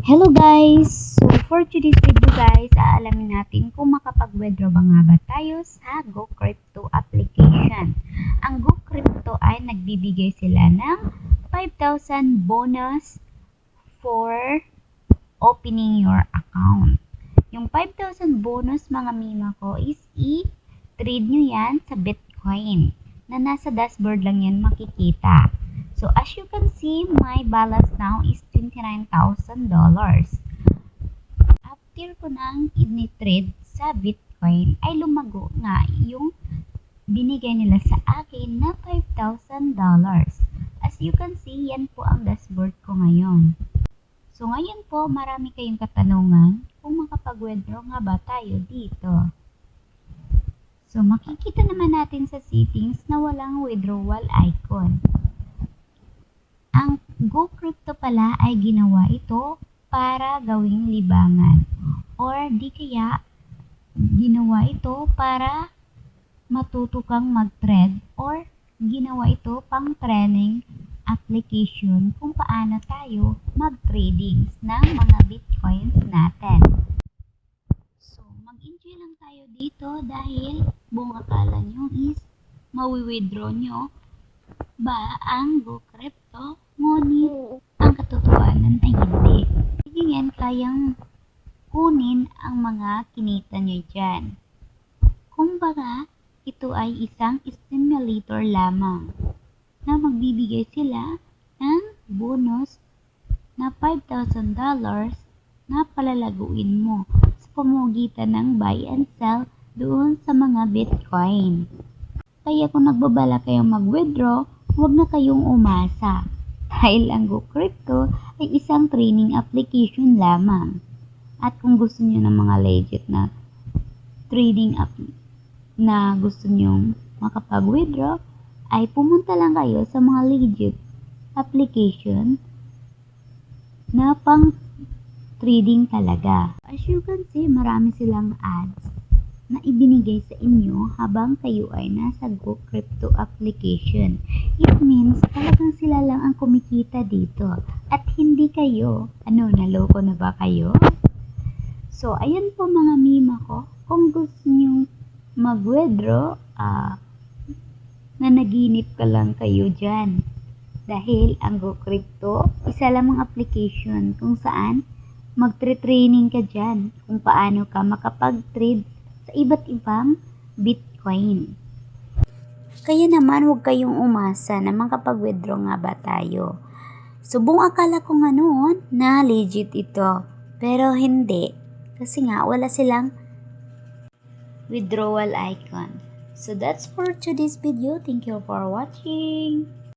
Hello guys! So for today's video guys, aalamin natin kung makapag-withdraw ba nga ba tayo sa GoCrypto application. Ang GoCrypto ay nagbibigay sila ng 5,000 bonus for opening your account. Yung 5,000 bonus mga mima ko is i-trade nyo yan sa Bitcoin na nasa dashboard lang yan makikita. So, as you can see, my balance now is $29,000. After ko nang ini-trade sa Bitcoin, ay lumago nga yung binigay nila sa akin na $5,000. As you can see, yan po ang dashboard ko ngayon. So, ngayon po, marami kayong katanungan kung makapag-withdraw nga ba tayo dito. So, makikita naman natin sa settings na walang withdrawal icon. Ang GoCrypto pala ay ginawa ito para gawing libangan or di kaya ginawa ito para matuto kang mag-trade or ginawa ito pang training application kung paano tayo mag-trading ng mga bitcoins natin. So, mag-enjoy lang tayo dito dahil buong akala nyo is mawi-withdraw nyo ba ang GoCrypto, ngunit ang katotohanan ay hindi. Hindi yan kayang kunin ang mga kinita nyo dyan. Kumbaga, ito ay isang stimulator lamang na magbibigay sila ng bonus na $5,000 na palalaguin mo sa pamamagitan ng buy and sell doon sa mga Bitcoin. Kaya kung nagbabala kayong mag-withdraw, huwag na kayong umasa dahil ang GoCrypto ay isang training application lamang. At kung gusto niyo ng mga legit na trading app na gusto niyo makapag-withdraw, ay pumunta lang kayo sa mga legit application na pang trading talaga. As you can see, marami silang ads na ibinigay sa inyo habang kayo ay nasa GoCrypto application. It means talagang sila lang ang kumikita dito at hindi kayo. Naloko na ba kayo? So, ayan po mga mima ko. Kung gusto nyo mag-withdraw, nanaginip ka lang kayo dyan. Dahil ang GoCrypto, isa lamang application kung saan magtre-training ka dyan kung paano ka makapag-trade sa iba't ibang Bitcoin. Kaya naman huwag kayong umasa na makapag-withdraw nga ba tayo. So buong akala ko nga noon na legit ito. Pero hindi. Kasi nga wala silang withdrawal icon. So that's for today's video. Thank you for watching.